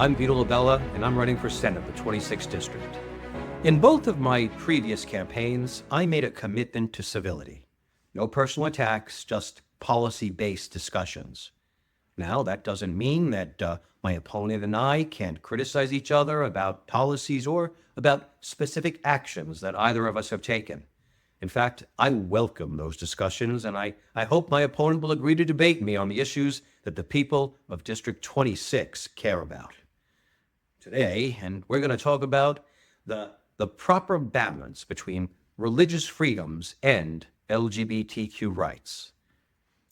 I'm Vito LaBella, and I'm running for Senate, the 26th District. In both of my previous campaigns, I made a commitment to civility. No personal attacks, just policy-based discussions. Now, that doesn't mean that my opponent and I can't criticize each other about policies or about specific actions that either of us have taken. In fact, I welcome those discussions, and I hope my opponent will agree to debate me on the issues that the people of District 26 care about. Today, and we're going to talk about the proper balance between religious freedoms and LGBTQ rights.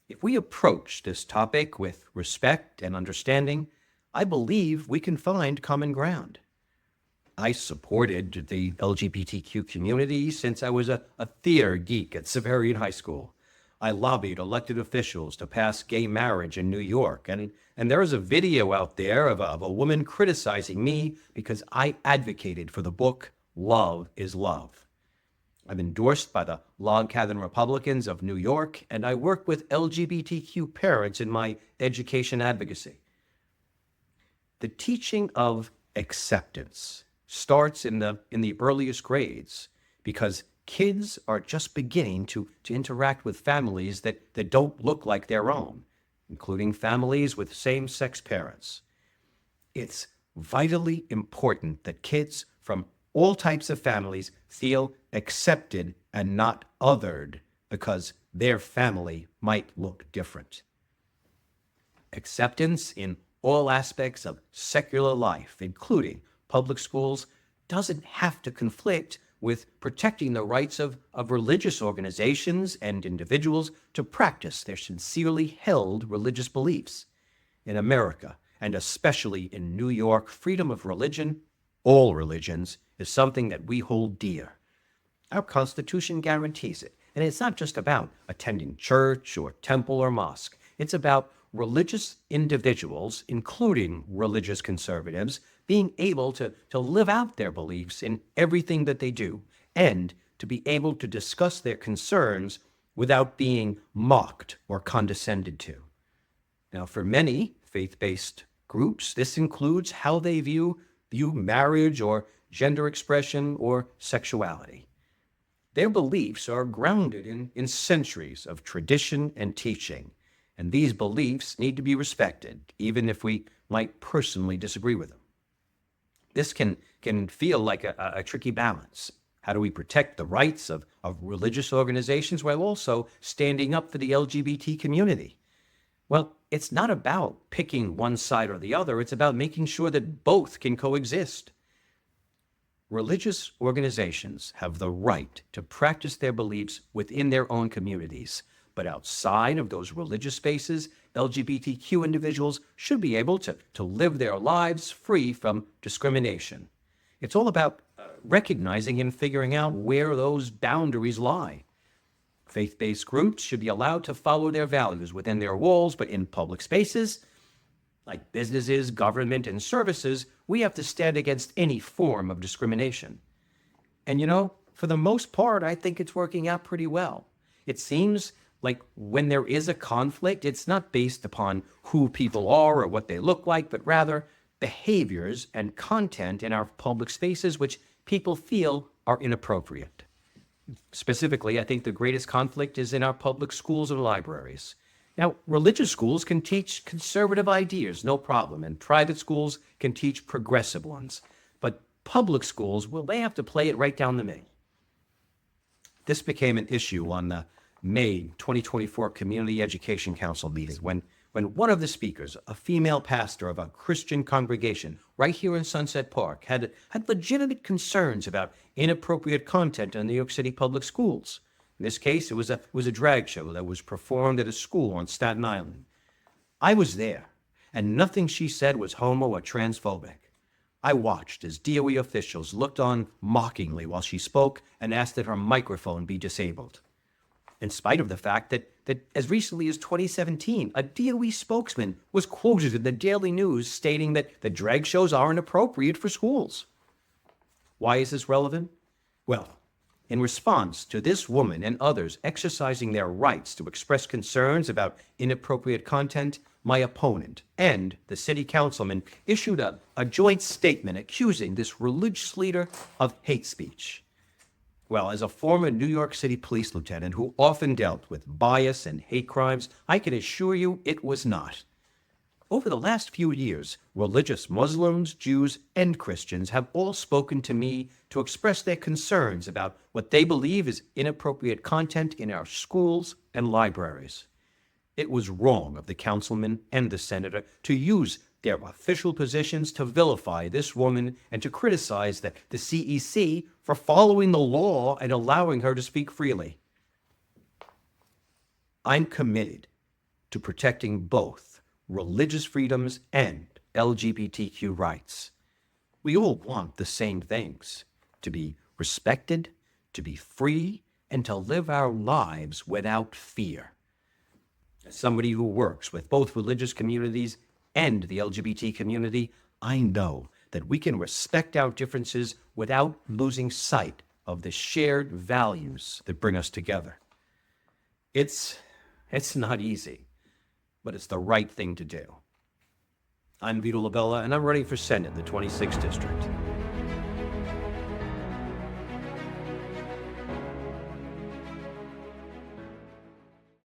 If we approach this topic with respect and understanding, I believe we can find common ground. I supported the LGBTQ community since I was a theater geek at Severian High School. I lobbied elected officials to pass gay marriage in New York, and there is a video out there of a woman criticizing me because I advocated for the book, Love is Love. I'm endorsed by the Log Cabin Republicans of New York, and I work with LGBTQ parents in my education advocacy. The teaching of acceptance starts in the earliest grades because kids are just beginning to interact with families that don't look like their own, including families with same-sex parents. It's vitally important that kids from all types of families feel accepted and not othered because their family might look different. Acceptance in all aspects of secular life, including public schools, doesn't have to conflict with protecting the rights of religious organizations and individuals to practice their sincerely held religious beliefs. In America, and especially in New York, freedom of religion, all religions, is something that we hold dear. Our Constitution guarantees it, and it's not just about attending church or temple or mosque. It's about religious individuals, including religious conservatives, being able to live out their beliefs in everything that they do and to be able to discuss their concerns without being mocked or condescended to. Now, for many faith-based groups, this includes how they view marriage or gender expression or sexuality. Their beliefs are grounded in centuries of tradition and teaching, and these beliefs need to be respected, even if we might personally disagree with them. This can feel like a tricky balance. How do we protect the rights of religious organizations while also standing up for the LGBT community? Well, it's not about picking one side or the other. It's about making sure that both can coexist. Religious organizations have the right to practice their beliefs within their own communities, but outside of those religious spaces, LGBTQ individuals should be able to live their lives free from discrimination. It's all about recognizing and figuring out where those boundaries lie. Faith-based groups should be allowed to follow their values within their walls, but in public spaces, like businesses, government, and services, we have to stand against any form of discrimination. And for the most part, I think it's working out pretty well. It seems like when there is a conflict, it's not based upon who people are or what they look like, but rather behaviors and content in our public spaces which people feel are inappropriate. Specifically, I think the greatest conflict is in our public schools and libraries. Now, religious schools can teach conservative ideas, no problem, and private schools can teach progressive ones. But public schools, well, they have to play it right down the middle. This became an issue on the May 2024 Community Education Council meeting when one of the speakers, a female pastor of a Christian congregation right here in Sunset Park, had legitimate concerns about inappropriate content in New York City public schools. In this case, it was a drag show that was performed at a school on Staten Island. I was there, and nothing she said was homo or transphobic. I watched as DOE officials looked on mockingly while she spoke and asked that her microphone be disabled. In spite of the fact that as recently as 2017, a DOE spokesman was quoted in the Daily News stating that the drag shows aren't appropriate for schools. Why is this relevant? Well, in response to this woman and others exercising their rights to express concerns about inappropriate content, my opponent and the city councilman issued a joint statement accusing this religious leader of hate speech. Well, as a former New York City police lieutenant who often dealt with bias and hate crimes, I can assure you it was not. Over the last few years, religious Muslims, Jews, and Christians have all spoken to me to express their concerns about what they believe is inappropriate content in our schools and libraries. It was wrong of the councilman and the senator to use their official positions to vilify this woman and to criticize the CEC for following the law and allowing her to speak freely. I'm committed to protecting both religious freedoms and LGBTQ rights. We all want the same things: to be respected, to be free, and to live our lives without fear. As somebody who works with both religious communities and the LGBT community, I know that we can respect our differences without losing sight of the shared values that bring us together. It's not easy, but it's the right thing to do. I'm Vito LaBella, and I'm running for Senate in the 26th District.